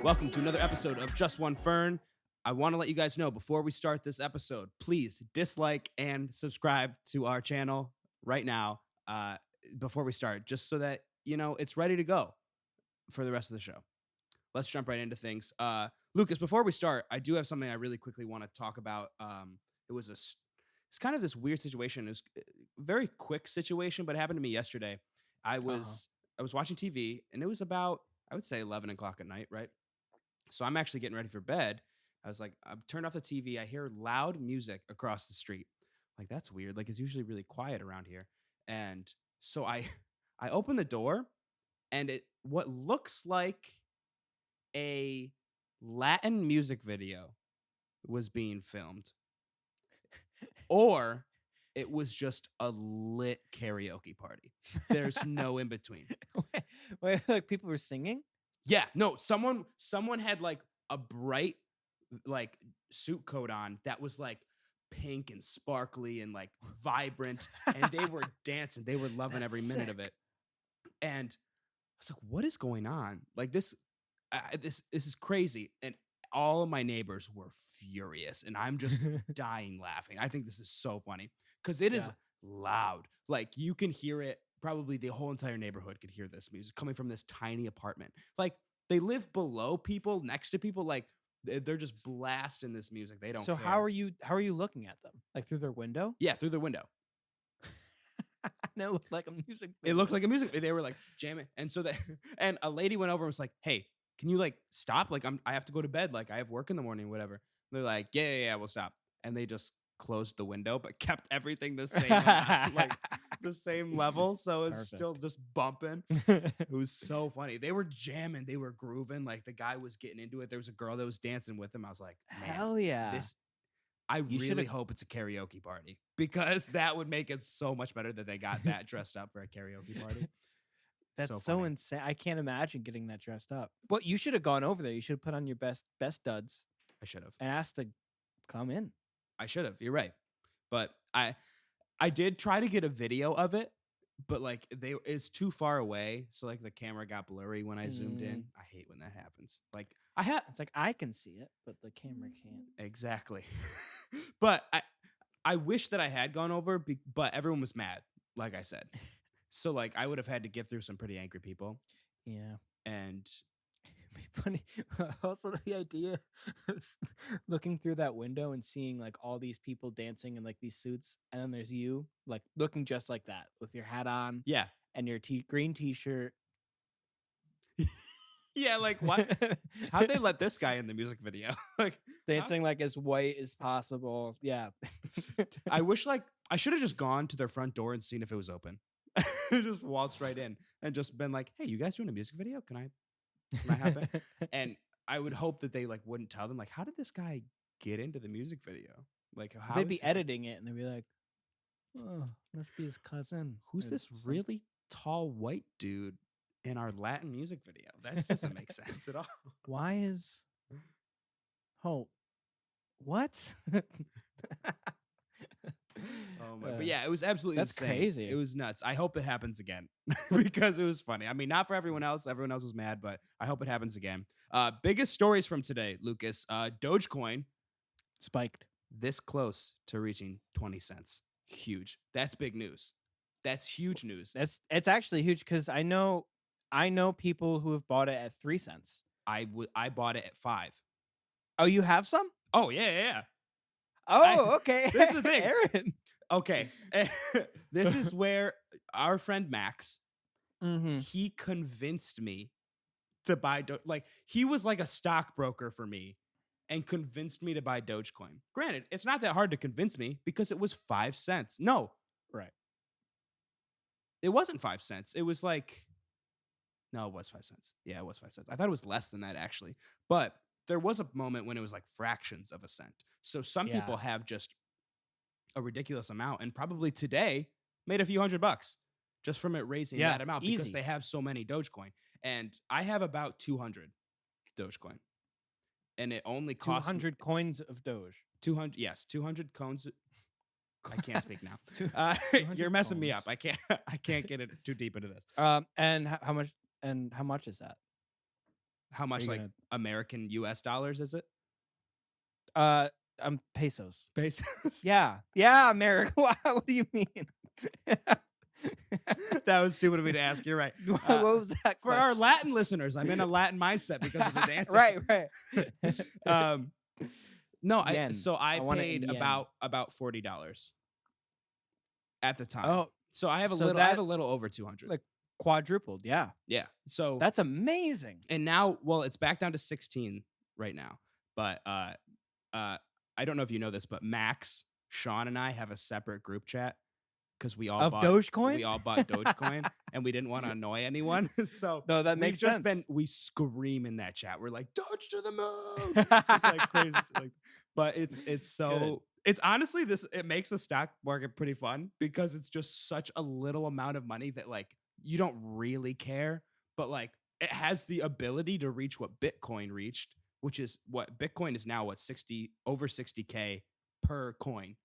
Welcome to another episode of JustOneFern. I want to let you guys know before we start this episode, please dislike and subscribe to our channel right now before we start, just so that, it's ready to go for the rest of the show. Let's jump right into things. Lucas, before we start, I do have something I really quickly want to talk about. It's kind of this weird situation. It was a very quick situation, but it happened to me yesterday. I was watching TV, and it was about, I would say, 11 o'clock at night, right? So I'm actually getting ready for bed. I was like, I've turned off the TV. I hear loud music across the street. Like, that's weird. Like, it's usually really quiet around here. And so I I open the door, and what looks like a Latin music video was being filmed, or it was just a lit karaoke party. There's no in between. Wait, like people were singing? Yeah, no, someone had like a bright like suit coat on that was like pink and sparkly and like vibrant, and they were dancing. They were loving every That's minute of sick. it. And I was like, "What is going on? Like this is crazy." And all of my neighbors were furious, and I'm just dying laughing. I think this is so funny because it is Yeah. loud. Like you can hear it. Probably the whole entire neighborhood could hear this music coming from this tiny apartment. Like they live below people, next to people. Like they're just blasting this music. They don't So care. how are you looking at them? Like through their window? Yeah, through the window. And it looked like a music It looked video. like a music. They were like jamming, and so that and a lady went over and was like, "Hey, can you like stop? Like I have to go to bed. Like I have work in the morning, whatever." They're like, "Yeah, we'll stop." And they just closed the window, but kept everything the same amount, like the same level, so it's still Perfect. just bumping. It was so funny. They were jamming, they were grooving. Like the guy was getting into it. There was a girl that was dancing with him. I was like, man, Hell yeah. this. I You really should've hope it's a karaoke party because that would make it so much better that they got that dressed up for a karaoke party. That's so Funny. insane. I can't imagine getting that dressed up. Well, you should have gone over there. You should have put on your best duds I should have. and asked to come in. I should have. You're right. But I did try to get a video of it, but like it's too far away, so like the camera got blurry when I zoomed in. I hate when that happens. Like I had It's like I can see it, but the camera can't. exactly. But I wish that I had gone over, but everyone was mad, like I said. So like I would have had to get through some pretty angry people, Yeah. and Be funny. Also, the idea of looking through that window and seeing like all these people dancing in like these suits, and then there's you like looking just like that with your hat on yeah, and your green t-shirt. yeah. Like what? How'd they let this guy in the music video? Like Dancing like as white as possible. Yeah. I wish like I should have just gone to their front door and seen if it was open. Just waltzed right in and just been like, "Hey, you guys doing a music video? Can I have it?" And I would hope that they like wouldn't tell them like, "How did this guy get into the music video? Like, how They'd is be he- editing it and they'd be like, "Oh, must be his cousin. Who's or this some-" really tall white dude in our Latin music video? That doesn't make sense at all." Why is Oh, what? Oh my! But yeah, it was absolutely That's insane. crazy. It was nuts. I hope it happens again because it was funny. I mean, not for everyone else. Everyone else was mad, but I hope it happens again. Biggest stories from today, Lucas. Doge Coin Spiked. this close to reaching 20 cents. Huge. That's big news. That's huge news. It's actually huge because I know people who have bought it at 3 cents. I bought it at 5. Oh, you have some? Oh yeah. Oh, okay. This is the thing. Aaron. Okay. This is where our friend Max, Mm-hmm. he convinced me to buy like he was like a stockbroker for me and convinced me to buy Dogecoin. Granted, it's not that hard to convince me because it was 5 cents. No, Right. it wasn't 5 cents. It was like no, it was 5 cents. Yeah, it was 5 cents. I thought it was less than that actually. But there was a moment when it was like fractions of a cent. So some Yeah. people have just a ridiculous amount and probably today made a few $100 just from it raising Yeah, that amount because easy. they have so many Dogecoin. And I have about 200 Dogecoin. And it only costs 200 coins of Doge. 200. Yes, 200 coins. I can't speak now. 200 You're messing me up. coins. I can't get it too deep into this. And how much is that? How Are much, you like, gonna American US dollars is it? uh pesos? Pesos? Yeah. Yeah, America. What do you mean? That was stupid of me to ask, you're right. What was that For our question? Latin listeners, I'm in a Latin mindset because of the dancing. Right, right. Um, no, Yen. I I want it paid in yen. about $40 at the time. Oh, So I so have a that little over 200. like quadrupled. Yeah. Yeah. So That's amazing. and now, well, it's back down to 16 right now. But I don't know if you know this, but Max, Sean, and I have a separate group chat because Of Dogecoin? we all bought Dogecoin and we didn't want to annoy anyone. So No, that we've makes just sense. been we scream in that chat. We're like, Doge to the moon. It's like crazy. Like, but it's so Good. it's honestly it makes the stock market pretty fun because it's just such a little amount of money that like you don't really care, but like it has the ability to reach what Bitcoin reached, which is what Bitcoin is now, what 60 over 60K per coin.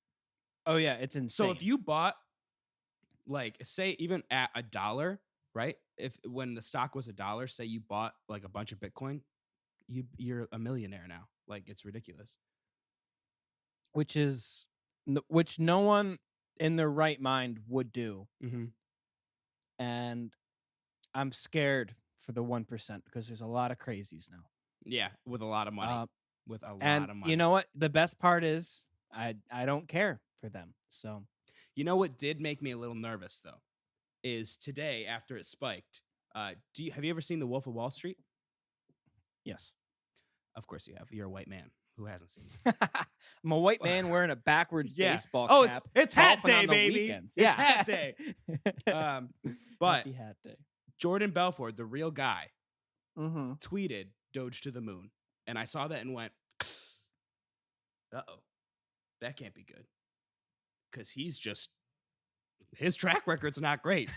Oh yeah, it's insane. So if you bought, like, say even at $1, right? If when the stock was $1, say you bought like a bunch of Bitcoin, you're a millionaire now. Like, it's ridiculous. which no one in their right mind would do, Mm-hmm. and I'm scared for the 1% because there's a lot of crazies now. Yeah, with a lot of money. With a And lot of money. you know what? The best part is I don't care for them. So You know what did make me a little nervous though is today after it spiked. Have you ever seen The Wolf of Wall Street? yes. Of course you have. You're a white man. Who hasn't seen it? I'm a white man wearing a backwards Yeah. baseball Oh, cap. it's hat golfing day, on the baby. weekends. It's Yeah. hat day. But Happy hat day. Jordan Belfort, the real guy, Mm-hmm. tweeted Doge to the moon. And I saw that and went, uh-oh, that can't be good. Because his track record's not great.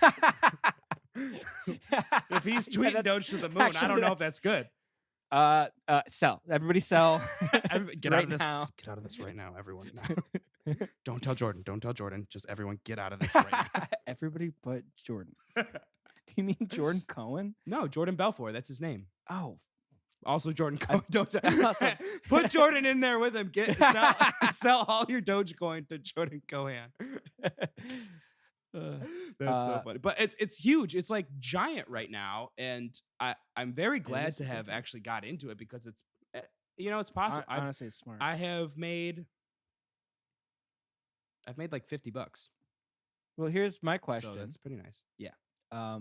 If he's tweeting Doge to the moon, I don't know if that's good. Sell. Everybody sell. Get right out of this. now. Get out of this right now, everyone. No. Don't tell Jordan. Don't tell Jordan. Just everyone get out of this right now. Everybody but Jordan. You mean Jordan Cohen? No, Jordan Belfort. That's his name. Oh. Also Jordan Cohen. Don't Also- put Jordan in there with him. Sell all your Dogecoin to Jordan Cohen. That's so funny. But it's huge. It's like giant right now. And I'm very glad to have actually got into it because it's it's possible. Honestly, it's smart. I've made like $50. Well, here's my question. So that's pretty nice. Yeah.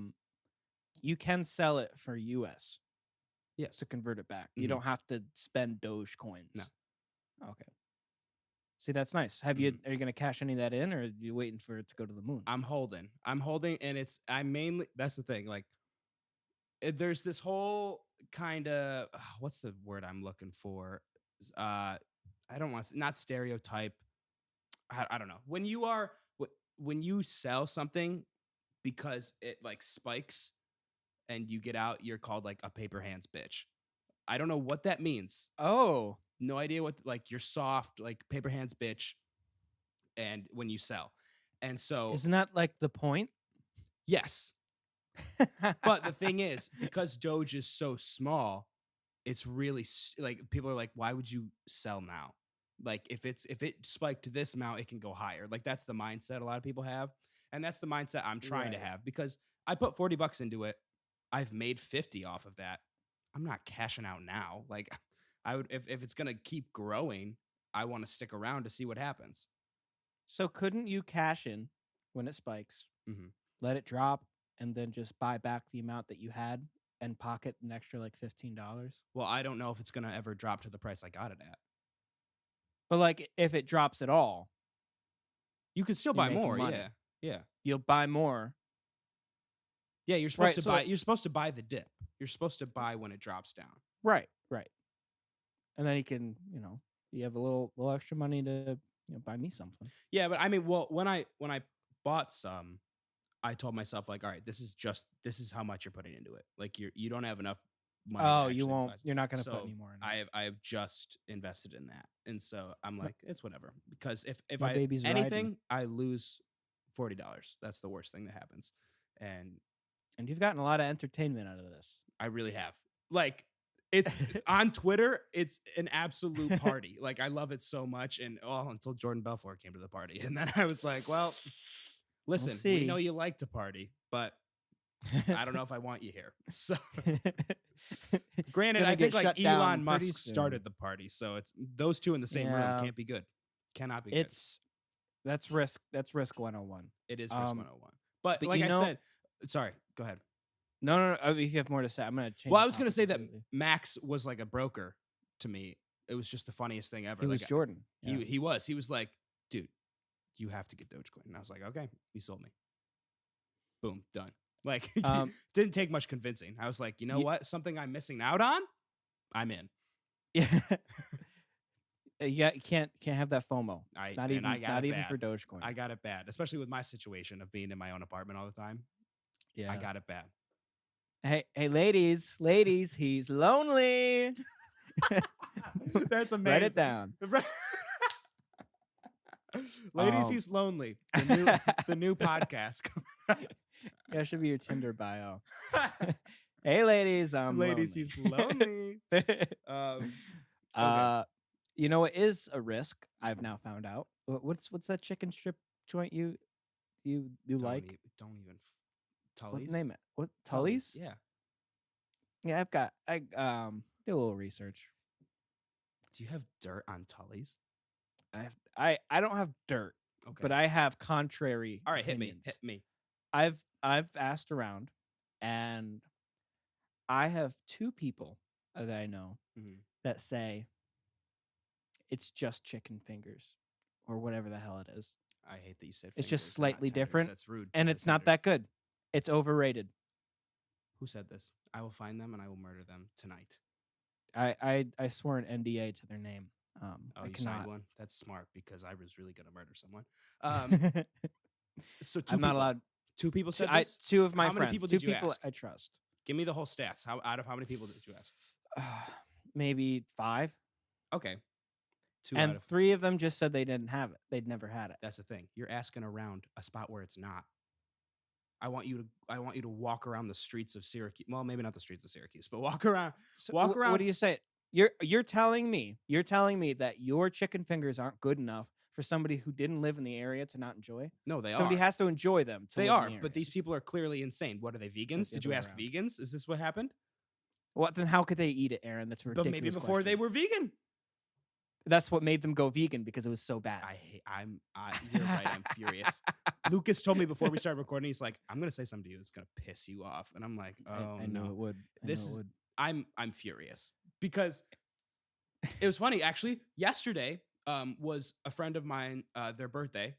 You can sell it for US. Yes. To convert it back. You Mhm. don't have to spend Doge coins. No. Okay. See, that's nice. Are you going to cash any of that in, or are you waiting for it to go to the moon? I'm holding, and that's the thing. Like, there's this whole kind of what's the word I'm looking for? I don't want to not stereotype. I don't know. When you sell something because it like spikes and you get out, you're called like a paper hands bitch. I don't know what that means. Oh. No idea what, like, you're soft, like paper hands bitch. And when you sell. And so Isn't that like the point? yes. But the thing is, because Doge is so small, it's really like people are like, why would you sell now? Like if it spiked to this amount, it can go higher. Like that's the mindset a lot of people have. And that's the mindset I'm trying to have because I put $40 into it. I've made 50 off of that. I'm not cashing out now. Like I would, if it's going to keep growing, I want to stick around to see what happens. So couldn't you cash in when it spikes, let it drop, and then just buy back the amount that you had and pocket an extra like $15? Well, I don't know if it's going to ever drop to the price I got it at. But like if it drops at all, you could still buy more. Money. Yeah. You'll buy more. Yeah, you're supposed to buy. You're supposed to buy the dip. You're supposed to buy when it drops down. Right. And then you can, you have a little extra money to buy me something. Yeah, but I mean, well, when I bought some, I told myself like, all right, this is how much you're putting into it. Like you don't have enough money. Oh, you won't. Invest. You're not going to put any more in it. I have just invested in that, and so I'm like, it's whatever. Because if My baby's anything, riding. I lose $40. That's the worst thing that happens. And you've gotten a lot of entertainment out of this. I really have. Like It's on Twitter. It's an absolute party. Like I love it so much. And until Jordan Belfort came to the party, and then I was like, well, We'll listen, we know see. you like to party, but I don't know if I want you here. So, granted, Gonna I get think like shut down Elon pretty Musk soon. started the party, so it's those two in the same room Yeah, can't be good. Cannot be good. it's that's risk. That's risk 101. It is risk Um, 101. But but like I said, sorry, go ahead. no. If you have more to say, I'm gonna change. Well, the I was gonna topic say that completely. Max was like a broker to me. It was just the funniest thing ever. He Like was Jordan. Yeah. he was. He was like, dude, you have to get Dogecoin. And I was like, okay, he sold me. Boom, done. Like didn't take much convincing. I was like, you know what? Something I'm missing out on, I'm in. Yeah. You can't have that FOMO. Not even for Dogecoin. I got it bad, especially with my situation of being in my own apartment all the time. Yeah. I got it bad. Hey, ladies, he's lonely. That's amazing. Write it down. Ladies, he's lonely. The new podcast. That should be your Tinder bio. Hey, ladies, ladies, lonely. he's lonely. Okay. You know what is a risk? I've now found out. What's that chicken strip joint you like? Don't even. Tully's? What's the name? What Tully's? Yeah. Yeah, I did a little research. Do you have dirt on Tully's? I don't have dirt, okay, but I have contrary. All right, opinions. hit me. I've asked around, and I have 2 people that I know that say it's just chicken fingers or whatever the hell it is. I hate that you said it's fingers, just slightly different. That's rude. And it's not that good. It's overrated. Who said this? I will find them and I will murder them tonight. I swore an NDA to their name. You signed one? That's smart because I was really gonna murder someone. So I'm not allowed. 2 people said this? 2 of my friends. How many people did 2 you people ask? I trust. Give me the whole stats. Out of how many people did you ask? Maybe 5. Okay. 2 and 3 of them just said they didn't have it. They'd never had it. That's the thing. You're asking around a spot where it's not. I want you to walk around the streets of Syracuse. Well, maybe not the streets of Syracuse, but walk around. Walk around. What do you say? You're telling me that your chicken fingers aren't good enough for somebody who didn't live in the area to not enjoy? No, they Somebody has to enjoy them. They are, but these people are clearly insane. What are they, vegans? Did you ask vegans? Is this what happened? Well, then how could they eat it, Aaron? That's a ridiculous. But maybe before they were vegan. That's what made them go vegan, because it was so bad. You're right. I'm furious. Lucas told me before we started recording, he's like, I'm gonna say something to you that's gonna piss you off, and I'm like, oh I know no, it would. I'm furious because it was funny actually. Yesterday was a friend of mine their birthday,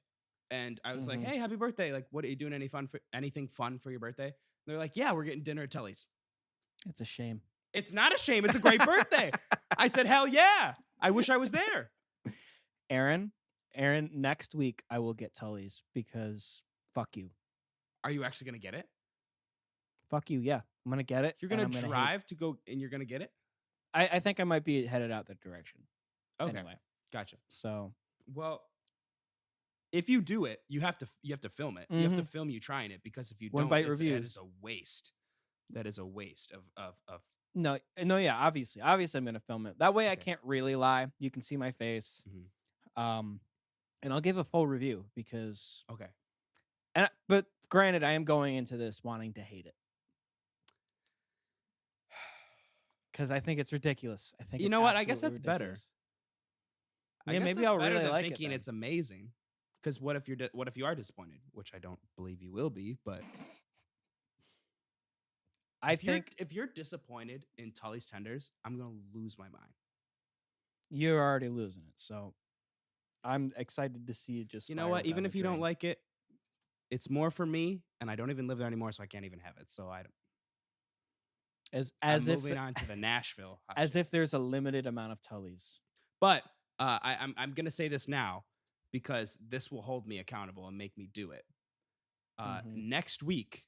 and I was like, hey, happy birthday! Like, what are you doing? Anything fun for your birthday? And they're like, yeah, we're getting dinner at Tully's. It's a shame. It's not a shame. It's a great birthday. I said, hell yeah. I wish I was there. Aaron, next week I will get Tully's because fuck you. Are you actually going to get it? Fuck you, yeah. I'm going to get it. You're going to drive to go and you're going to get it? I think I might be headed out that direction. Okay. Anyway. Gotcha. So. Well, if you do it, you have to film it. You have to film you trying it, because if you don't, bite reviews. That is a waste. That is a waste of No, yeah, obviously I'm gonna film it. That way I can't really lie. You can see my face, and I'll give a full review because but granted, I am going into this wanting to hate it because I think it's ridiculous. I think you know what? I guess that's ridiculous. Better. Yeah, maybe I'll really like thinking it's amazing. Because what if you are disappointed, which I don't believe you will be, but. I think if you're disappointed in Tully's tenders, I'm going to lose my mind. You're already losing it. So I'm excited to see you just. You know what? Even if you don't like it, it's more for me, and I don't even live there anymore, so I can't even have it. So I don't. I'm moving on to the Nashville. As if there's a limited amount of Tully's. But I'm going to say this now because this will hold me accountable and make me do it. Next week,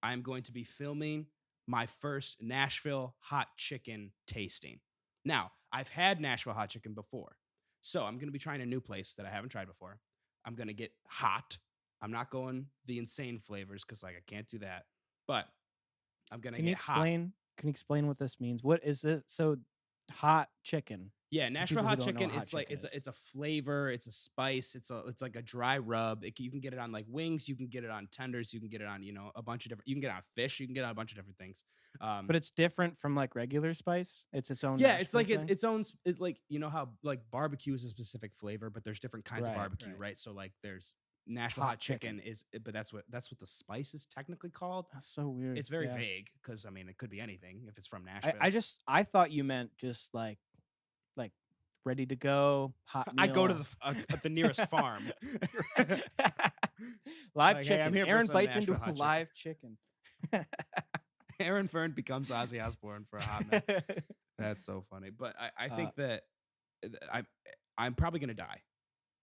I'm going to be filming my first Nashville hot chicken tasting. Now, I've had Nashville hot chicken before, so I'm going to be trying a new place that I haven't tried before. I'm going to get hot. I'm not going the insane flavors because I can't do that, but I'm going to get hot. Can you explain what this means? What is it? So hot chicken. Yeah, To Nashville people who hot don't know chicken. what hot It's like chicken is. it's a flavor. It's a spice. It's like a dry rub. You can get it on like wings. You can get it on tenders. You can get it on a bunch of different. You can get it on fish. You can get it on a bunch of different things. But it's different from like regular spice. It's its own Yeah, it's Nashville like thing. its own. It's like how like barbecue is a specific flavor, but there's different kinds of Right, barbecue, right. right? So like there's Nashville Hot hot chicken chicken. but that's what the spice is technically called. That's so weird. It's very Yeah. vague because I mean it could be anything if it's from I, Nashville. I just I thought you meant just like ready to go hot meal. I go to the nearest farm. Live Like, hey, chicken. I'm here for Aaron some bites into Nashville a hot live chicken. Aaron Fern becomes Ozzy Osbourne for a hot minute. That's so funny. But I think that I'm probably gonna die.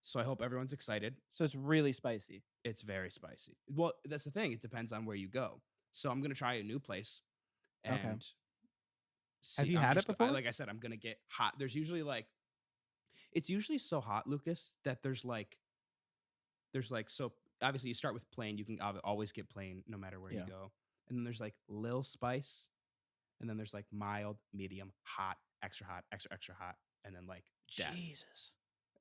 So I hope everyone's excited. So it's really spicy. It's very spicy. Well, that's the thing. It depends on where you go. So I'm gonna try a new place and Okay. see. Have you I'm had it just- before? like I said, I'm gonna get hot. There's usually it's usually so hot, Lucas, that there's so obviously you start with plain. You can always get plain no matter where you Yeah. go. And then there's like lil spice, and then there's like mild, medium, hot, extra hot, extra hot, and then like death. Jesus.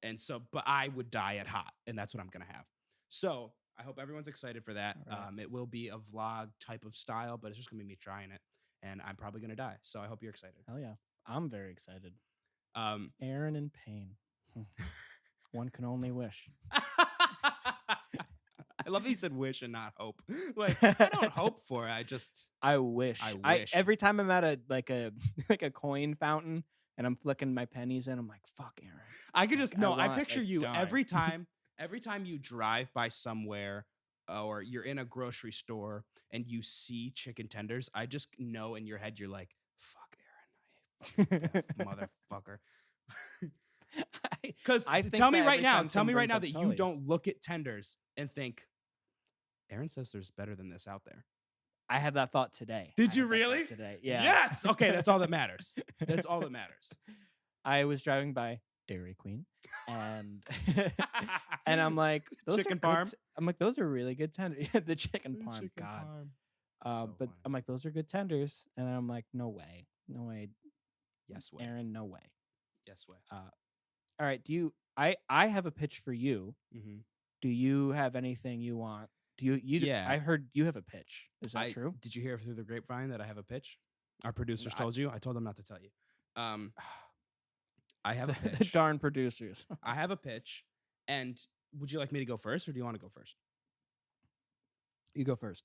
And so, but I would die at hot, and that's what I'm gonna have. So I hope everyone's excited for that. All right. It will be a vlog type of style, but it's just gonna be me trying it, and I'm probably gonna die. So I hope you're excited. Hell yeah. I'm very excited. Um, Aaron in pain. One can only wish. I love that you said wish and not hope. Like I don't hope for it. I wish. I wish. Every time I'm at a like a coin fountain and I'm flicking my pennies in, I'm like, fuck Aaron. I could just Like, I picture you die. every time you drive by somewhere or you're in a grocery store and you see chicken tenders. I just know in your head you're like, fuck Aaron, I fucking death, motherfucker. Because tell me right now that you don't look at tenders and think, Aaron says there's better than this out there. I had that thought today. Did I you had that thought really? Today, yeah. Yes. Okay, that's all that matters. That's all that matters. I was driving by Dairy Queen, and and I'm like, those Chicken are good parm? I'm like, those are really good tenders. The chicken parm, Chicken God. parm. So But funny. I'm like, those are good tenders, and then I'm like, no way, Yes way. Aaron, no way. Yes way. All right, I have a pitch for you. Mm-hmm. Do you have anything you want? Do you? Yeah. I heard you have a pitch. Is that true? Did you hear through the grapevine that I have a pitch? Our producers I- told you. I told them not to tell you. I have a The pitch. darn producers. I have a pitch. And would you like me to go first, or do you want to go first? You go first.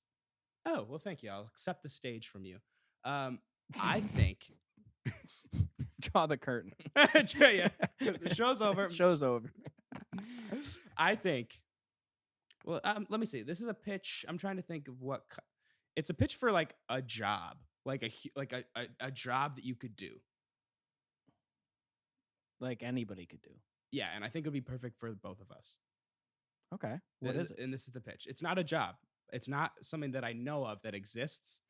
Oh, well, thank you. I'll accept the stage from you. I think. Draw the curtain. Yeah, the show's over. Show's over. I think. Well, let me see. This is a pitch. I'm trying to think of what. It's a pitch for like a job, like a job that you could do. Like anybody could do. Yeah, and I think it would be perfect for both of us. Okay. What is it? And this is the pitch. It's not a job. It's not something that I know of that exists.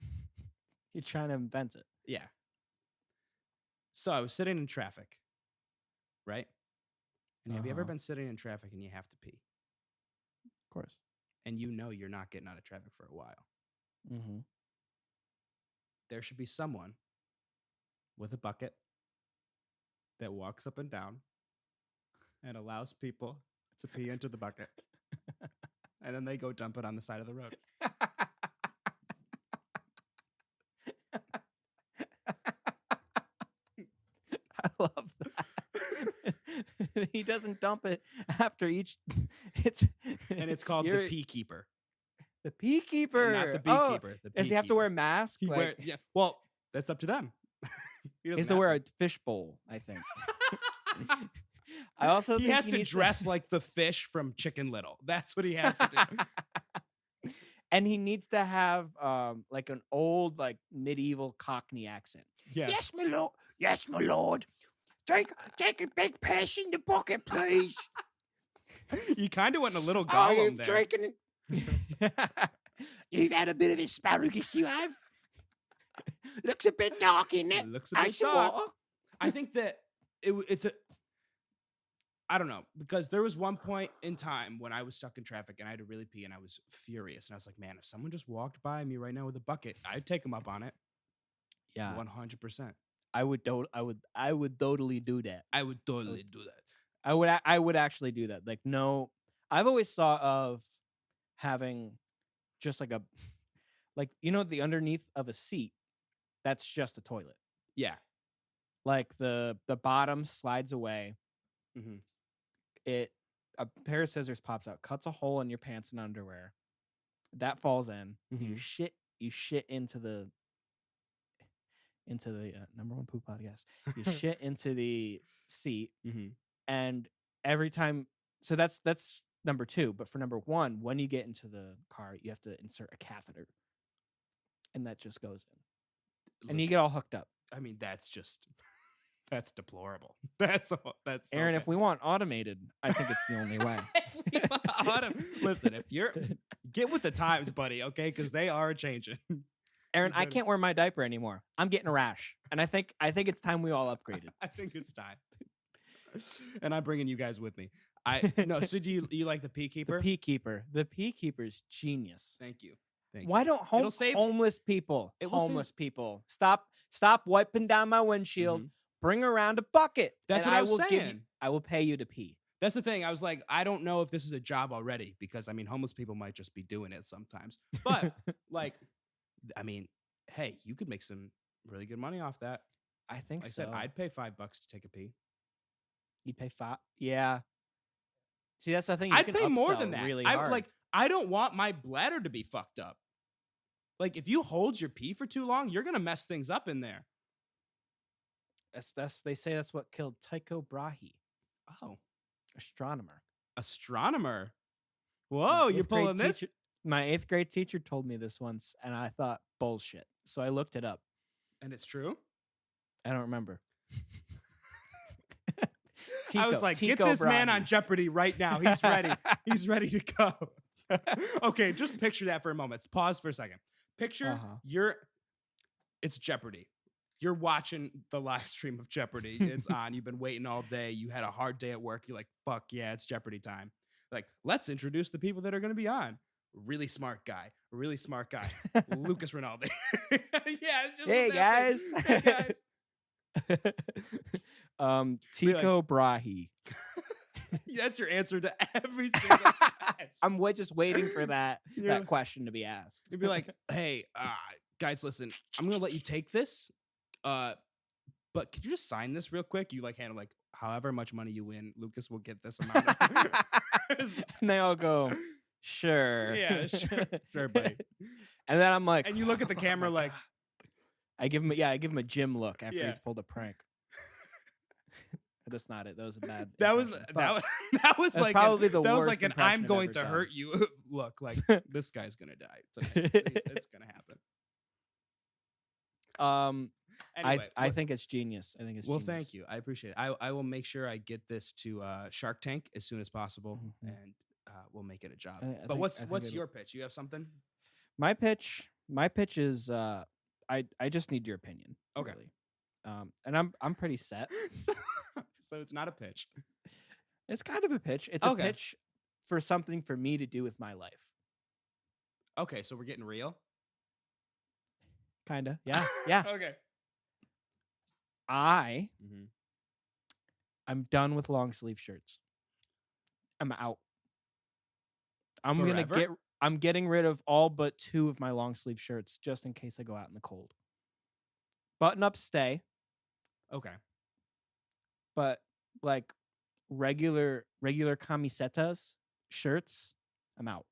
You're trying to invent it. Yeah. So I was sitting in traffic, right? And have you ever Uh-huh. been sitting in traffic and you have to pee? Of course. And you know you're not getting out of traffic for a while. Mm-hmm. There should be someone with a bucket that walks up and down and allows people to pee into the bucket. And then they go dump it on the side of the road. I love that. He doesn't dump it after each. And it's called the pee keeper. The pee keeper. Not the Oh, beekeeper. The does he have to wear a beekeeper. mask? He Like, wear, yeah. Well, that's up to them. he has to wear a fish bowl, I think. I also he think has to needs dress like the fish from Chicken Little. That's what he has to do. And he needs to have like an old, like medieval Cockney accent. Yeah. Yes, my lord. Yes, my lord. Take a big piss in the bucket, please. You kind of went a little I Gollum have there. drinking. You've had a bit of asparagus, you have. Looks a bit dark in it. It looks a bit Ice and dark. water. I think that it's a. I don't know, because there was one point in time when I was stuck in traffic and I had to really pee and I was furious. And I was like, man, if someone just walked by me right now with a bucket, I'd take them up on it. Yeah. 100%. I would totally do that. I would totally do that. I would actually do that. Like, no, I've always thought of having just like the underneath of a seat, that's just a toilet. Yeah. Like the bottom slides away. Mm-hmm. A pair of scissors pops out, cuts a hole in your pants and underwear. That falls in. Mhm. You shit into the number one poop podcast. You shit into the seat, Mm-hmm. and every time. So that's number 2. But for number 1, when you get into the car, you have to insert a catheter, and that just goes in, and you get all hooked up. I mean, that's just that's deplorable. That's so Aaron, bad. if we want automated, I think it's the only way. Listen, if you're get with the times, buddy, okay? Because they are changing. Aaron, I can't wear my diaper anymore. I'm getting a rash, and I think it's time we all upgraded. I think it's time. And I'm bringing you guys with me. No. So do you like the Peakeeper? The Peakeeper's genius. Thank you. Why don't homeless people stop wiping down my windshield? Mhm. Bring around a bucket. That's and what I was saying. I will pay you to pee. That's the thing. I was like, I don't know if this is a job already, because I mean, homeless people might just be doing it sometimes. But like, I mean, hey, you could make some really good money off that. I think Like so. I said, I'd pay $5 to take a pee. You'd pay 5. Yeah. See, that's the thing. I'd pay more than that. Really I hard. like. I don't want my bladder to be fucked up. Like, if you hold your pee for too long, you're gonna mess things up in there. They say that's what killed Tycho Brahe, Oh, astronomer. Whoa, you're pulling this? My 8th grade teacher told me this once, and I thought bullshit. So I looked it up. And it's true? I don't remember. I was like, get this man on Jeopardy right now. He's ready. He's ready to go. Okay, just picture that for a moment. Pause for a second. Picture it's Jeopardy. You're watching the live stream of Jeopardy. It's on. You've been waiting all day. You had a hard day at work. You're like, fuck yeah, it's Jeopardy time. Like, let's introduce the people that are going to be on. Really smart guy. Lucas Rinaldi. Yeah. Just Hey guys. Hey guys. Tycho Brahe. That's your answer to every single question. I'm just waiting for that question to be asked. You'd be like, hey, guys, listen, I'm gonna let you take this. But could you just sign this real quick? You like handle like however much money you win, Lucas will get this amount. And they all go, sure. Yeah, sure, buddy. And then I'm like, and you look at the camera like, I give him a Jim look after he's pulled a prank. That's not it. That was a bad. That was like probably the worst. That was like an I'm impression I've going ever to done. hurt you look. Like, this guy's gonna die tonight. It's gonna happen. Anyway, I think it's genius. I think it's genius. Thank you. I appreciate it. I will make sure I get this to Shark Tank as soon as possible, and we'll make it a job. But what's your pitch? You have something? My pitch is I just need your opinion. Okay. Really. And I'm pretty set. So it's not a pitch. It's kind of a pitch. It's a pitch for something for me to do with my life. Okay, so we're getting real? Kinda. Yeah. Yeah. Okay. I'm done with long sleeve shirts. I'm out. I'm getting rid of all but 2 of my long sleeve shirts just in case I go out in the cold. Button up stay. Okay. But like regular camisetas, shirts, I'm out.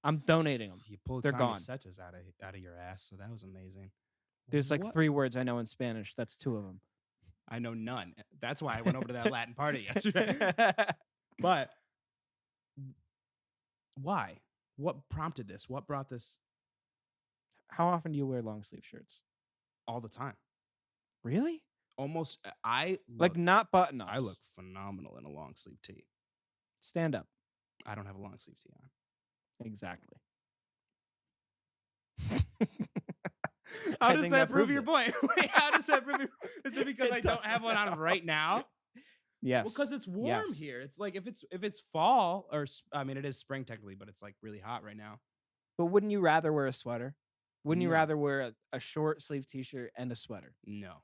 I'm donating them. You pulled They're gone. camisetas out of your ass, so that was amazing. There's like 3 words I know in Spanish. That's 2 of them. I know none. That's why I went over to that Latin party yesterday. But why? What prompted this? What brought this? How often do you wear long sleeve shirts? All the time. Really? Almost. Not button ups. I look phenomenal in a long sleeve tee. Stand up. I don't have a long sleeve tee on. Exactly. How does that prove your point? Wait, how does that prove your? Is it because I don't have one on right now? Yes. Well, because it's warm here. It's like if it's fall or I mean it is spring technically, but it's like really hot right now. But wouldn't you rather wear a sweater? Wouldn't you No. rather wear a short sleeve t-shirt and a sweater? No,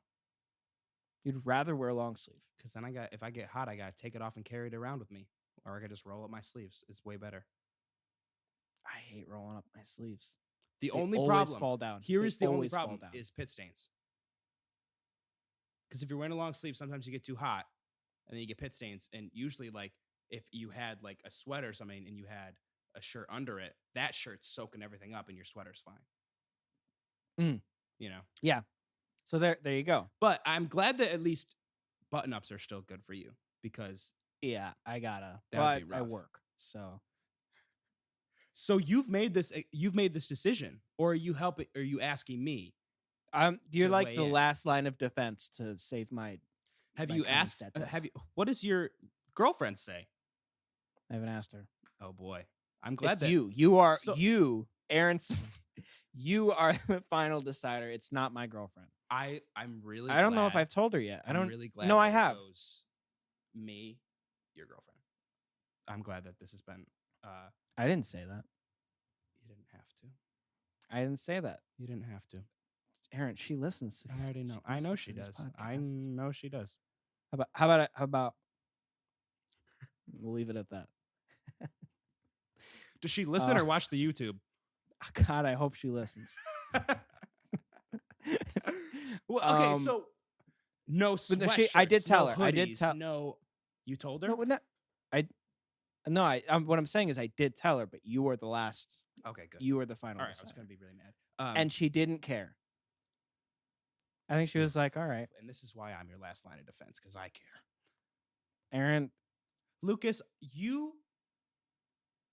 You'd rather wear a long sleeve. because then if I get hot, I gotta take it off and carry it around with me, or I could just roll up my sleeves. It's way better. I hate rolling up my sleeves. The They only always problem fall down. here They is the only always fall problem down. is pit stains. Because if you're wearing a long sleeve, sometimes you get too hot, and then you get pit stains. And usually, like if you had like a sweater or something, and you had a shirt under it, that shirt's soaking everything up, and your sweater's fine. Mm. You know. Yeah. So there you go. But I'm glad that at least button ups are still good for you because. Yeah, I gotta. That would be I rough. work, so. So you've made this decision, or are you asking me? You're to like weigh the in. last line of defense to save my. Have my you common asked? sense. Have you? What does your girlfriend say? I haven't asked her. Oh boy, I'm glad It's that you are So- you, Aaron. You are the final decider. It's not my girlfriend. I'm really. I don't know if glad- I've told her yet. I I'm don't. really glad. No, I that it have. goes me, your girlfriend. I'm glad that this has been. I didn't say that. You didn't have to. I didn't say that. You didn't have to. Aaron, she listens to this. I already know. I know she does. I know she does. How about we'll leave it at that. Does she listen or watch the YouTube? God, I hope she listens. Well, okay, so no but no, sweatshirts, I did tell no her. I did hoodies, tell. No, you told her. No, not, I what I'm saying is I did tell her, but you were the last. Okay, good. You were the final. All right, I was decider. gonna be really mad. And she didn't care. I think she was like, "All right, and this is why I'm your last line of defense because I care. Aaron." Lucas,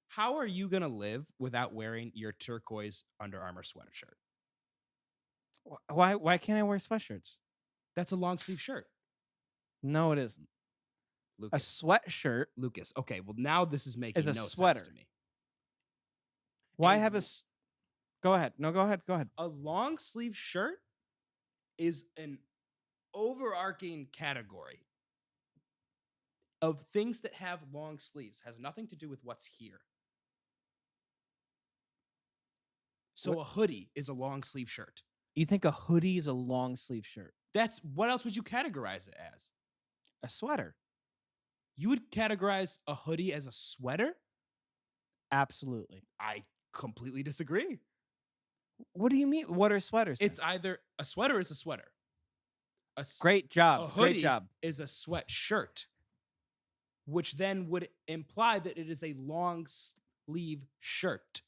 how are you gonna live without wearing your turquoise Under Armour sweatshirt? Why can't I wear sweatshirts? That's a long sleeve shirt. No, it isn't. A Lucas. sweatshirt. Lucas. Okay, well now this is making Is a no sweater. sense to me. Why A have a? Go ahead. No, go ahead. Go ahead. A long sleeve shirt is an overarching category of things that have long sleeves. Has nothing to do with what's here. So a hoodie is a long sleeve shirt. You think a hoodie is a long sleeve shirt? That's what else would you categorize it as? A sweater. You would categorize a hoodie as a sweater? Absolutely. I completely disagree. What do you mean? What are sweaters? It's then? either a sweater is a sweater. Great job. A hoodie Great job. is a sweatshirt, which then would imply that it is a long sleeve shirt.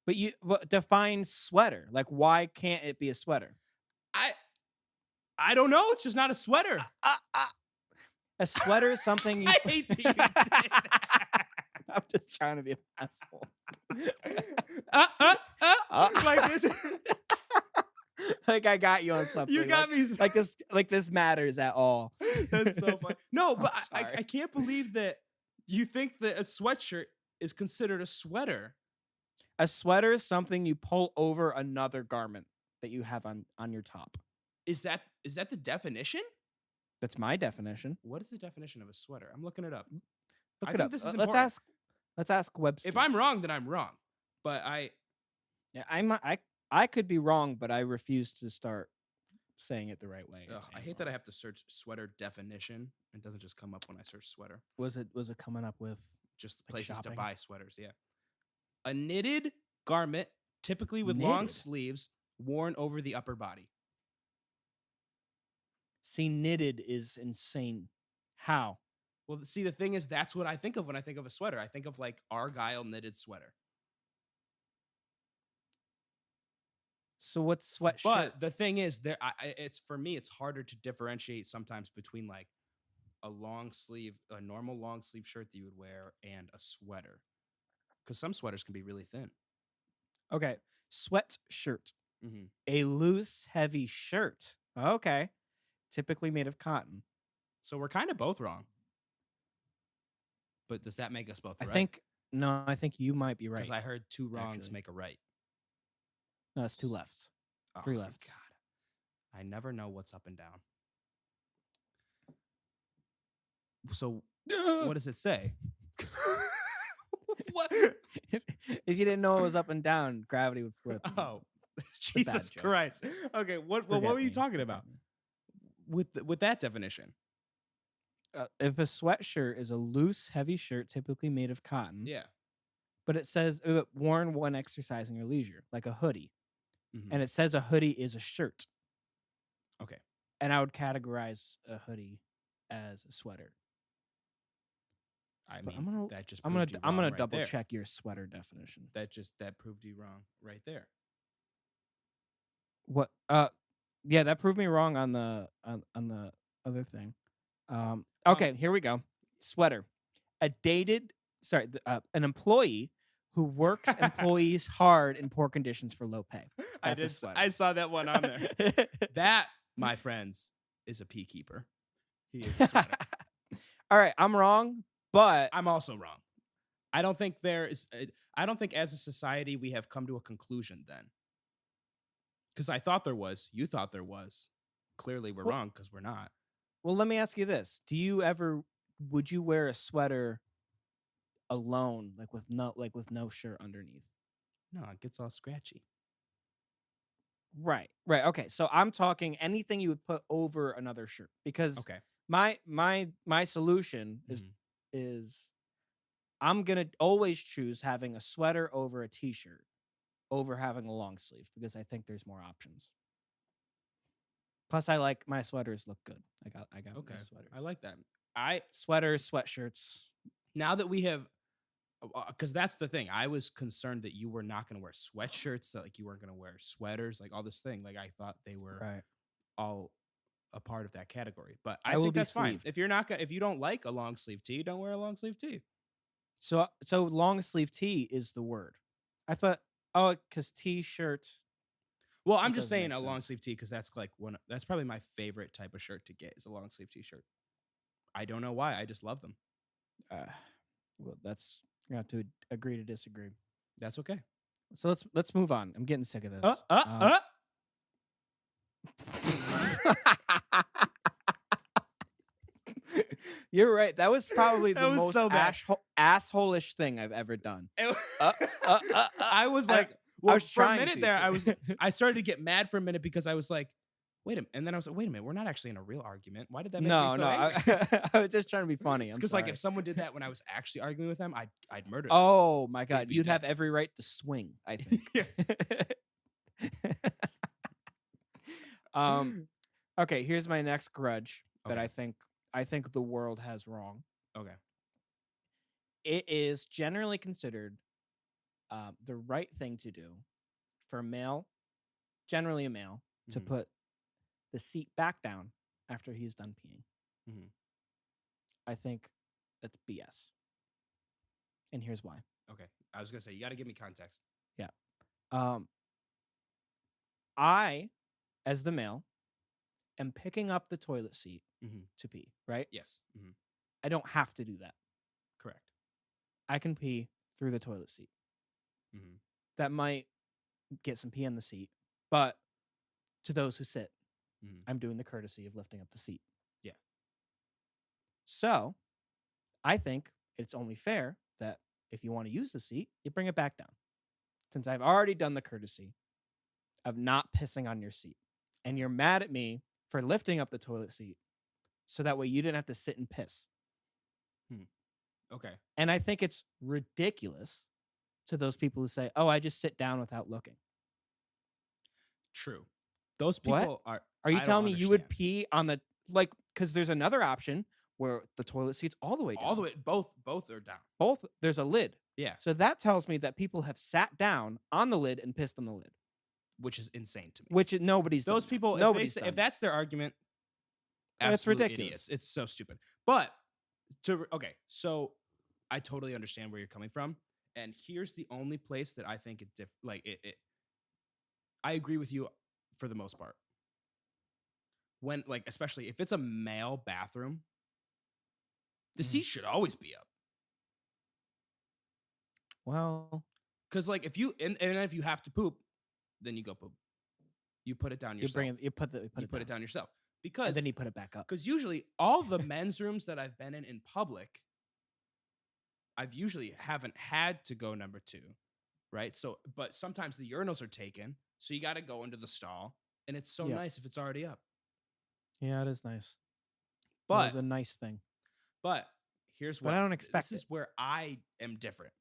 But define sweater. Like, why can't it be a sweater? I don't know. It's just not a sweater. A sweater is something you. I hate that you did that. I'm just trying to be an asshole. Like this. Like I got you on something. You got me. Like this matters at all. That's so funny. No, but I'm I sorry. can't believe that you think that a sweatshirt is considered a sweater. A sweater is something you pull over another garment that you have on your top. Is that the definition? That's my definition. What is the definition of a sweater? I'm looking it up. Look I it think up. this is Let's important. ask Webster. If I'm wrong, then I'm wrong. But I could be wrong, but I refuse to start saying it the right way. I hate that I have to search sweater definition. It doesn't just come up when I search sweater. Was it coming up with Just like places shopping? to buy sweaters. Yeah. A knitted garment, typically with long Knitted? sleeves, worn over the upper body. See, knitted is insane. How? Well, see, the thing is, that's what I think of when I think of a sweater. I think of like Argyle knitted sweater. So what's sweatshirt? But the thing is, it's for me, it's harder to differentiate sometimes between like a normal long sleeve shirt that you would wear and a sweater. Because some sweaters can be really thin. Okay, sweatshirt. Mm-hmm. A loose, heavy shirt. Okay, typically made of cotton. So we're kind of both wrong. But does that make us both right? I think you might be right. Because I heard two wrongs actually. make a right. No, it's two lefts. Three lefts. God. I never know what's up and down. So what does it say? What? If you didn't know it was up and down, gravity would flip. Oh. a bad Jesus joke. Christ. Okay, what Forget were you me, talking forget about me. with that definition? If a sweatshirt is a loose, heavy shirt typically made of cotton, Yeah. but it says worn when exercising or leisure, like a hoodie. Mhm. And it says a hoodie is a shirt. Okay. And I would categorize a hoodie as a sweater. I But mean, that just I'm proved you wrong gonna right double there. check your sweater definition. That proved you wrong right there. What? Yeah, that proved me wrong on the other thing. Okay, here we go. Sweater. An employee who works employees hard in poor conditions for low pay. That's a sweater. I saw that one on there. That, my friends, is a peakeeper. He is a sweater. All right, I'm wrong, but I'm also wrong. I don't think I don't think as a society we have come to a conclusion then. Because I thought there was. You thought there was. Clearly we're wrong because we're not. well, let me ask you this: would you wear a sweater alone, with no shirt underneath? No, it gets all scratchy. Right. Okay. So I'm talking anything you would put over another shirt, because Okay. my solution Mhm. is I'm gonna always choose having a sweater over a t-shirt over having a long sleeve, because I think there's more options. Plus, I like my sweaters look good. I got Okay. nice sweaters. I like that. Sweaters, sweatshirts. Now that we have, because that's the thing. I was concerned that you were not going to wear sweatshirts, that like you weren't going to wear sweaters, like all this thing. Like I thought they were Right. all a part of that category. But I I will think be that's fine. sleeved. If you're not, if you don't like a long sleeve tee, don't wear a long sleeve tee. So long sleeve tee is the word. I thought, because t-shirt. Well, I'm That just doesn't saying make a long sense. sleeve tee because that's like that's probably my favorite type of shirt to get is a long sleeve t-shirt. I don't know why. I just love them. Well, that's you're gonna have to agree to disagree. That's okay. So let's move on. I'm getting sick of this. You're right. That was probably That the was most so bad. asshole-ish thing I've ever done. I was I- like, I was for a trying minute to, there, too. I started to get mad for a minute because I was like, wait a minute. And then I was like, wait a minute, we're not actually in a real argument. Why did that make me so angry? I was just trying to be funny. It's I'm because sorry. like if someone did that when I was actually arguing with them, I'd murder them. Oh my God, be you'd have dead. every right to swing, I think. Okay, here's my next grudge that Okay. I think the world has wrong. Okay. It is generally considered the right thing to do for a male, generally a male, to Mhm. put the seat back down after he's done peeing. Mhm. I think that's BS. And here's why. Okay. I was gonna say you got to give me context. Yeah. I, as the male, am picking up the toilet seat Mhm. to pee, right? Yes. Mhm. I don't have to do that. Correct. I can pee through the toilet seat. Mhm. That might get some pee in the seat, but to those who sit, Mhm. I'm doing the courtesy of lifting up the seat. Yeah. So I think it's only fair that if you want to use the seat, you bring it back down. Since I've already done the courtesy of not pissing on your seat, and you're mad at me for lifting up the toilet seat so that way you didn't have to sit and piss. Okay. And I think it's ridiculous to those people who say, "Oh, I just sit down without looking." True. Those What? people are. Are you I don't telling me you would understand. pee on the because there's another option where the toilet seat's all the way down. all the way? Both are down. Both there's a lid. Yeah. So that tells me that people have sat down on the lid and pissed on the lid, Which is insane to me. which nobody's Those done that. people, Nobody's if done that's their argument, That's absolute ridiculous. idiots. It's so stupid. But okay, so I totally understand where you're coming from, and here's the only place that I think it I agree with you for the most part. When especially if it's a male bathroom, the Mhm. seat should always be up. Well, Because if you and if you have to poop, then you go poop. You put it down yourself. you put it down yourself. and Because then you put it back up. usually all the men's rooms that I've been in public, I've usually haven't had to go number 2, right? So, but sometimes the urinals are taken, So you got to go into the stall, and it's so Yep. nice if it's already up. Yeah, it is nice. It But is a nice thing. But here's But what I don't expect this is it. where I am different.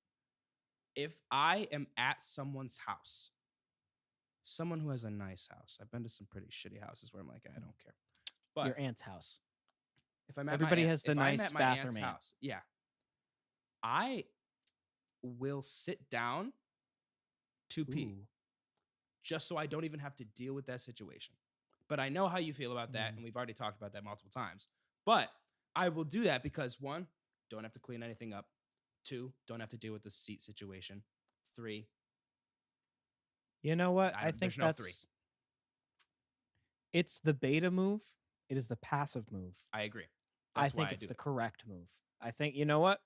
If I am at someone's house, someone who has a nice house, I've been to some pretty shitty houses where I'm like, I don't care. But Your aunt's house. if I'm at Everybody my has the if I'm nice at my bathroom aunt's aunt. house, yeah, I will sit down to pee Ooh. just so I don't even have to deal with that situation. But I know how you feel about that, Mm. and we've already talked about that multiple times. But I will do that because 1, don't have to clean anything up. 2, don't have to deal with the seat situation. 3, You know what? I think there's no 3. it's the beta move. It is the passive move. I agree. I That's why think I it's do the it. correct move. I think, you know what?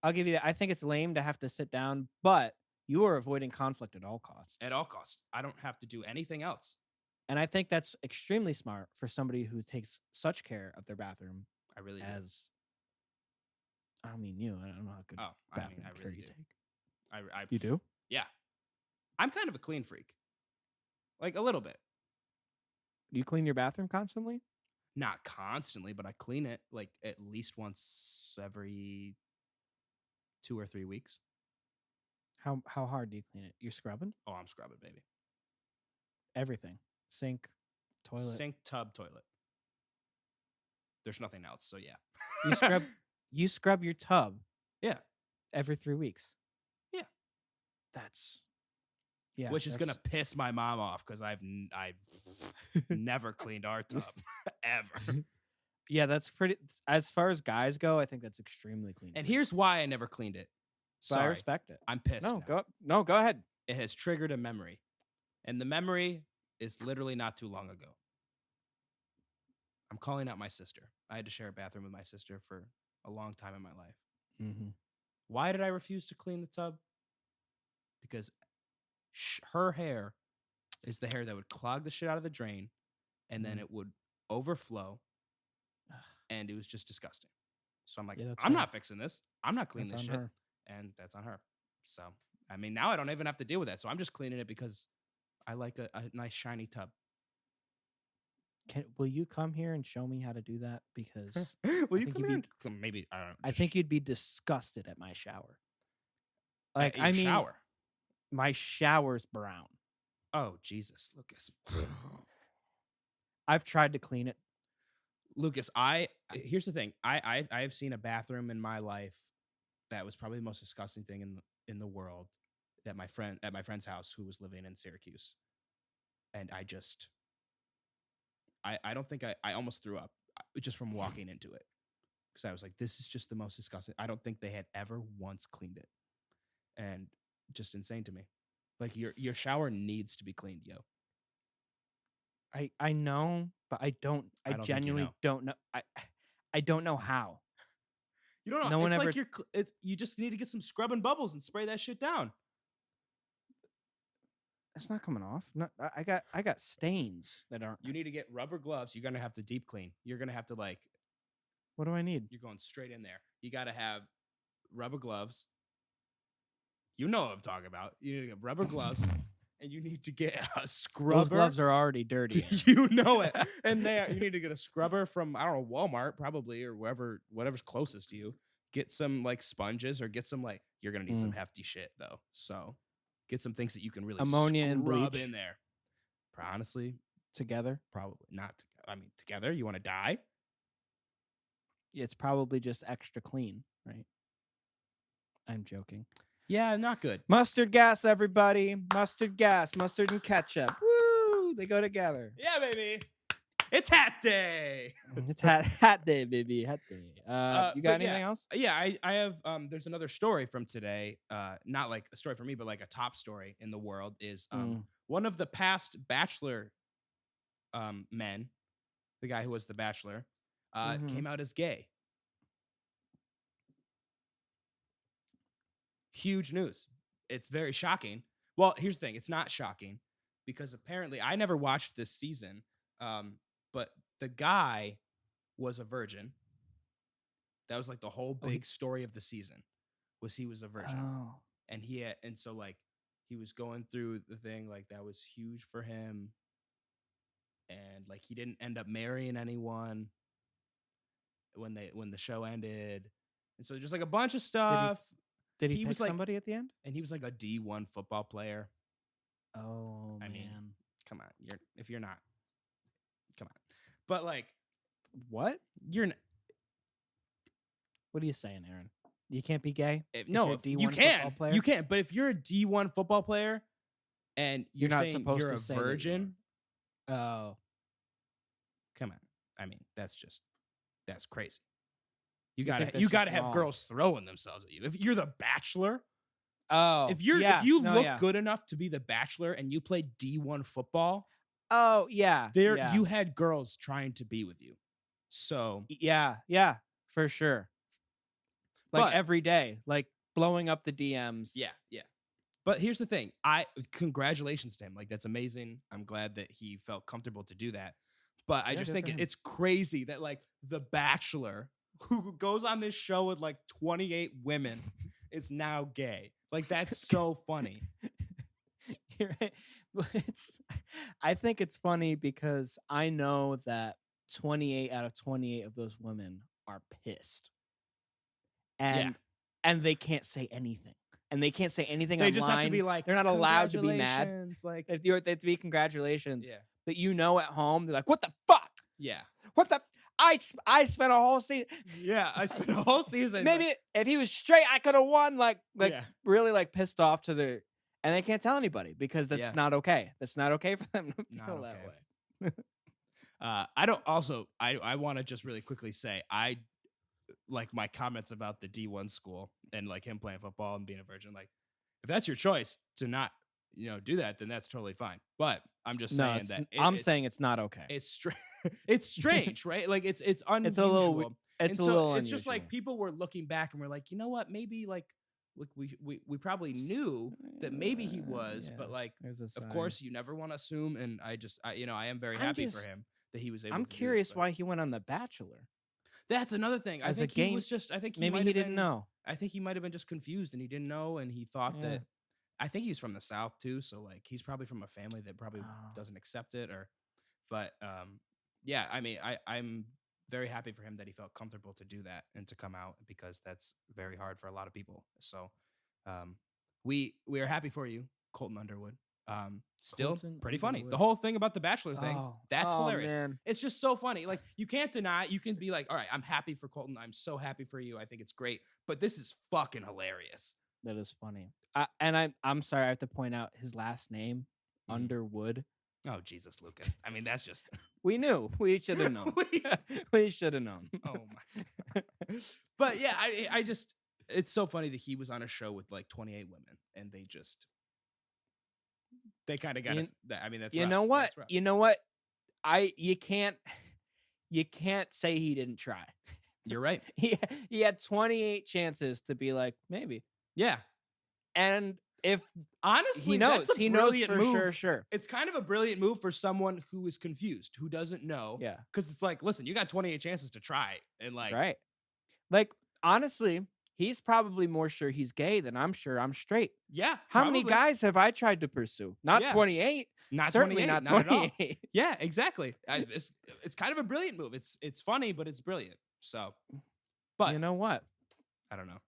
I'll give you that. I think it's lame to have to sit down, but you are avoiding conflict at all costs. At all costs. I don't have to do anything else. And I think that's extremely smart for somebody who takes such care of their bathroom I really do. as, I don't mean you. I don't know how good Oh, I bathroom mean, I care really you do. take. I You do? Yeah. I'm kind of a clean freak. Like a little bit. You clean your bathroom constantly? Not constantly, but I clean it like at least once every 2 or 3 weeks. How hard do you clean it? You're scrubbing? Oh, I'm scrubbing, baby. Everything. Sink, toilet. Sink, tub, toilet. There's nothing else, so yeah. You scrub your tub Yeah. every 3 weeks. Yeah. That's yeah. Which is gonna piss my mom off because I've never cleaned our tub ever. Yeah, that's pretty. As far as guys go, I think that's extremely clean. And here's why I never cleaned it. but I Sorry, respect it. I'm pissed. No, now. go ahead. It has triggered a memory, and the memory is literally not too long ago. I'm calling out my sister. I had to share a bathroom with my sister for a long time in my life. Mm-hmm. Why did I refuse to clean the tub? Because her hair is the hair that would clog the shit out of the drain, and then it would overflow, and it was just disgusting. So I'm like, I'm not fixing this. I'm not cleaning this shit. Her. And that's on her. So, I mean, now I don't even have to deal with that. So I'm just cleaning it because I like a nice shiny tub. Will you come here and show me how to do that? Because will you come here? Maybe I don't know. I think you'd be disgusted at my shower. Like I mean, shower. My shower's brown. Oh Jesus, Lucas. I've tried to clean it. Lucas, here's the thing. I have seen a bathroom in my life that was probably the most disgusting thing in the world at my friend's house who was living in Syracuse. And I don't think I almost threw up just from walking into it. Because I was like, this is just the most disgusting. I don't think they had ever once cleaned it. And just insane to me. Like your shower needs to be cleaned, yo. I know, but I genuinely don't know. I don't know how. You don't know. No one it's ever. Like you just need to get some scrub and bubbles and spray that shit down. It's not coming off. No, I got stains that aren't. You need to get rubber gloves. You're gonna have to deep clean. You're gonna have to like. What do I need? You're going straight in there. You got to have rubber gloves. You know what I'm talking about. You need to get rubber gloves. And you need to get a scrubber. Those gloves are already dirty. You know it. And you need to get a scrubber from, I don't know, Walmart probably, or whatever's closest to you. Get some like sponges or get some like, you're going to need some hefty shit though. So get some things that you can really ammonia and bleach in there. Honestly. Together? Probably not. I mean, together? You want to die? It's probably just extra clean, right? I'm joking. Yeah, not good. Mustard gas, everybody. Mustard gas, mustard and ketchup. Woo! They go together. Yeah, baby. It's hat day. It's hat day, baby. Hat day. You got anything else? Yeah, I have. There's another story from today. Not like a story for me, but like a top story in the world is one of the past Bachelor men, the guy who was the Bachelor, came out as gay. Huge news. It's very shocking. Well, here's the thing. It's not shocking because apparently I never watched this season, but the guy was a virgin. That was like the whole big story of the season was he was a virgin. Oh. And so like he was going through the thing like that was huge for him, and like he didn't end up marrying anyone when the show ended, and so just like a bunch of stuff. Did he He pick was like, somebody at the end? and he was like a D1 football player. Oh I man. mean, come on, if you're not, come on, but like What? you're n- What are you saying, Aaron? You can't be gay? no, you're a D1 you football can, player? you can, but if you're a D1 football player and you're not saying supposed you're to a say that you virgin, Oh. come on, I mean that's crazy. You think that's You gotta just have wrong? girls throwing themselves at you. If you're the Bachelor, Oh. if you look good enough to be the Bachelor and you play D1 football, Oh, yeah. Yeah. you had girls trying to be with you. So Yeah, for sure. Like But- every day, like blowing up the DMs. yeah. But here's the thing. Congratulations to him. Like that's amazing. I'm glad that he felt comfortable to do that. But I Yeah, just good think for him. it's crazy that like the Bachelor who goes on this show with like 28 women is now gay. Like that's so funny. You're right. I think it's funny because I know that 28 out of 28 of those women are pissed. And they can't say anything. And they can't say anything They online. just have to be like, they're not allowed to be mad. "Congratulations," like They have to be congratulations. yeah. But at home, they're like, what the fuck? Yeah. What the? I spent a whole season. Yeah, I spent a whole season. Maybe if he was straight, I could have won. Like Yeah. really like pissed off to the, and they can't tell anybody because that's Yeah. not okay. That's not okay for them to Not feel that okay. way. I don't. Also, I want to just really quickly say I like my comments about the D1 school and like him playing football and being a virgin. Like, if that's your choice to not do that, then that's totally fine. But I'm just saying that I'm saying it's not okay. it's it's strange, right? Like it's unusual. It's a little. It's a little. It's just like unusual. people were looking back and we're like, you know what? Maybe like we probably knew that maybe he was, but like There's a of sign. course you never want to assume. And I am very I'm happy just- for him that he was able. I'm to do curious this, but why he went on The Bachelor. that's another thing. I As a think he game- was just. I think he Maybe might he have didn't been- know. I think he might have been just confused and he didn't know and he thought Yeah. that. I think he's from the South too, so like he's probably from a family that probably Oh. doesn't accept it but yeah, I mean I'm very happy for him that he felt comfortable to do that and to come out because that's very hard for a lot of people. So we are happy for you, Colton Underwood. Still Colton pretty funny. Underwood. The whole thing about the Bachelor thing, Oh, that's hilarious. Man. It's just so funny. Like you can't deny it. You can be like, all right, I'm happy for Colton. I'm so happy for you. I think it's great. But this is fucking hilarious. That is funny. I'm sorry, I have to point out his last name, Mhm. Underwood. Oh Jesus, Lucas. I mean, that's just We knew. We should have known. We should have known. oh my. But yeah, I just it's so funny that he was on a show with like 28 women and they kind of got us. I mean, that's You rough. know what? That's rough. You know what? You can't say he didn't try. You're right. He had 28 chances to be like maybe. Yeah. And if Honestly, he knows, that's a he knows brilliant for move. sure. It's kind of a brilliant move for someone who is confused, who doesn't know. Yeah. Because it's like, listen, you got 28 chances to try, and like, Right. Like honestly, he's probably more sure he's gay than I'm sure I'm straight. yeah. How many probably. guys have I tried to pursue? Not Yeah. 28. Not Certainly 28, not at all. 28. Yeah, exactly. It's kind of a brilliant move. It's funny, but it's brilliant. So, but You know what? I don't know.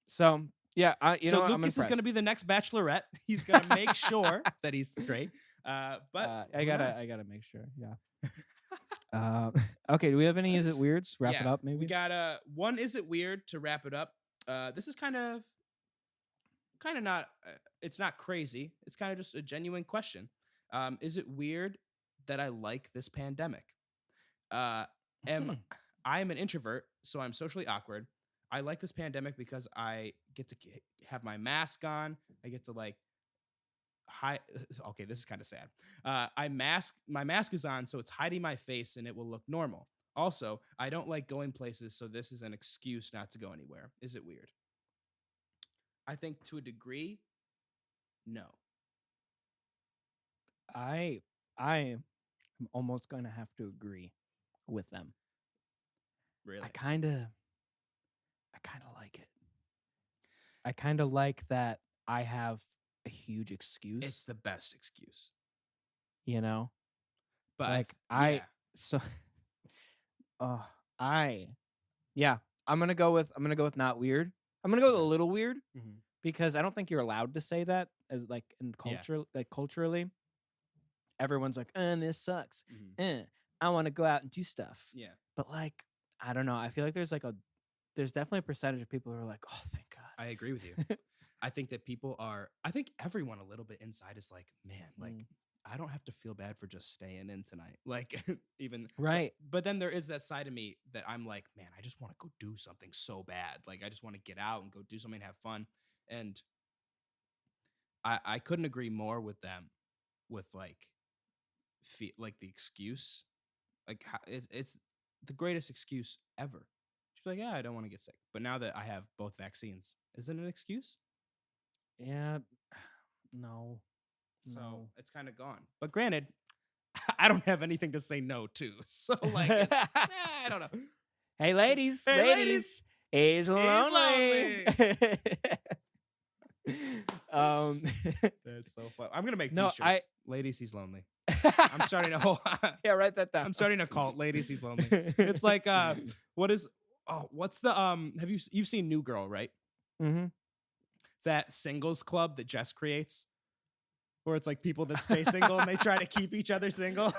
So yeah, you know what? I'm Lucas is going to impressed. be the next Bachelorette. He's going to make sure that he's straight. But I who knows? gotta make sure. Yeah. Okay. Do we have any? Is it weirds? Wrap it Yeah, up, maybe. We got one. Is it weird to wrap it up? This is kind of not. It's not crazy. It's kind of just a genuine question. Is it weird that I like this pandemic? I am an introvert, so I'm socially awkward. I like this pandemic because I get to have my mask on. I get to like okay, this is kind of sad. My mask is on, so it's hiding my face and it will look normal. Also, I don't like going places, so this is an excuse not to go anywhere. Is it weird? I think to a degree, no. I am almost going to have to agree with them. Really? I kind of like it. I kind of like that I have a huge excuse. It's the best excuse. You know, But like yeah. so uh I yeah, I'm gonna go with not weird. I'm gonna go with a Okay. little weird Mhm. because I don't think you're allowed to say that as like in Yeah. culture, like culturally. Everyone's like, this sucks. Mhm. I want to go out and do stuff. Yeah. But like, I don't know. I feel like there's definitely a percentage of people who are like, oh, thank God. I agree with you. I think that I think everyone a little bit inside is like, man, like I don't have to feel bad for just staying in tonight. Like even Right. But then there is that side of me that I'm like, man, I just want to go do something so bad. Like I just want to get out and go do something and have fun. And I couldn't agree more with them with like like the excuse. Like it's the greatest excuse ever. She's like, yeah, I don't want to get sick. But now that I have both vaccines, is it an excuse? Yeah. No. So No. it's kind of gone. But granted, I don't have anything to say no to. So like, I don't know. Hey, ladies. Hey, ladies. He's lonely. That's so fun. I'm gonna make No, t-shirts. Ladies, he's lonely. I'm starting a whole. Yeah, write that down. I'm starting a cult. Ladies, he's lonely. It's like what's the you've seen New Girl, right? Mm-hmm. That singles club that Jess creates, where it's like people that stay single and they try to keep each other single,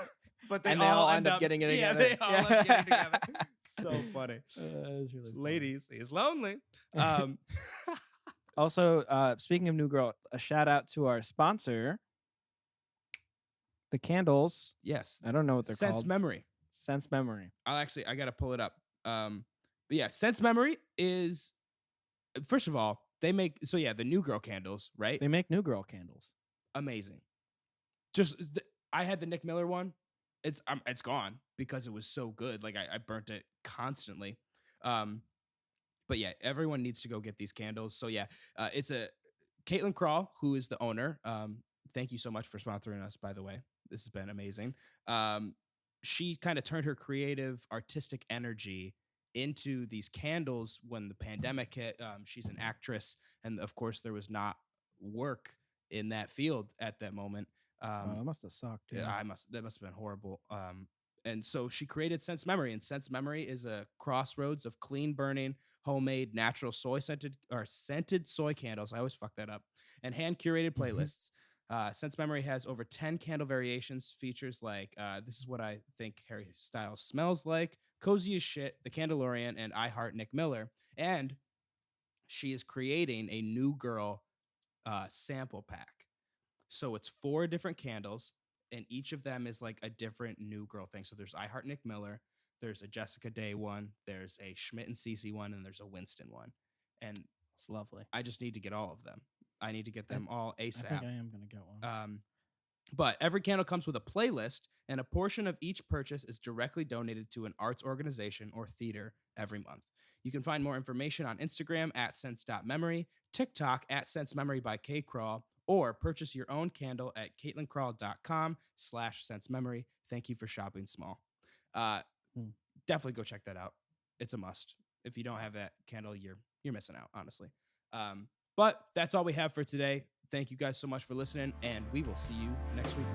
but they all end up getting it yeah, together. they all end up getting together. So funny. That's really funny. Ladies, he's lonely. Also, speaking of New Girl, a shout out to our sponsor, the candles. Yes, I don't know what they're Sense called. Memory. Sense Memory. I gotta pull it up. But yeah, Sense Memory is first of all, they make the New Girl candles, right? They make New Girl candles. Amazing. Just I had the Nick Miller one. It's gone because it was so good. Like I burnt it constantly. But yeah, everyone needs to go get these candles. So yeah, it's a Caitlin Crawl, who is the owner. Thank you so much for sponsoring us, by the way. This has been amazing. She kind of turned her creative, artistic energy into these candles when the pandemic hit. She's an actress, and of course, there was not work in that field at that moment. That must have sucked. Yeah. That must have been horrible. And so she created Sense Memory, and Sense Memory is a crossroads of clean burning, homemade, natural scented soy candles. I always fuck that up. And hand curated playlists. Sense Memory has over 10 candle variations, features like This Is What I Think Harry Styles Smells Like, Cozy as Shit, The Candelorian, and I Heart Nick Miller. And she is creating a New Girl sample pack. So it's 4 different candles, and each of them is like a different New Girl thing. So there's I Heart Nick Miller, there's a Jessica Day one, there's a Schmidt and Cece one, and there's a Winston one. And It's lovely. I just need to get all of them. I need to get them all ASAP. I think I am going to get one. But every candle comes with a playlist, and a portion of each purchase is directly donated to an arts organization or theater every month. You can find more information on Instagram at sense.memory, TikTok at sensememory by KCrawl, or purchase your own candle at caitlincrawl.com/sensememory. Thank you for shopping small. Definitely go check that out. It's a must. If you don't have that candle, you're missing out, honestly. But that's all we have for today. Thank you guys so much for listening, and we will see you next week.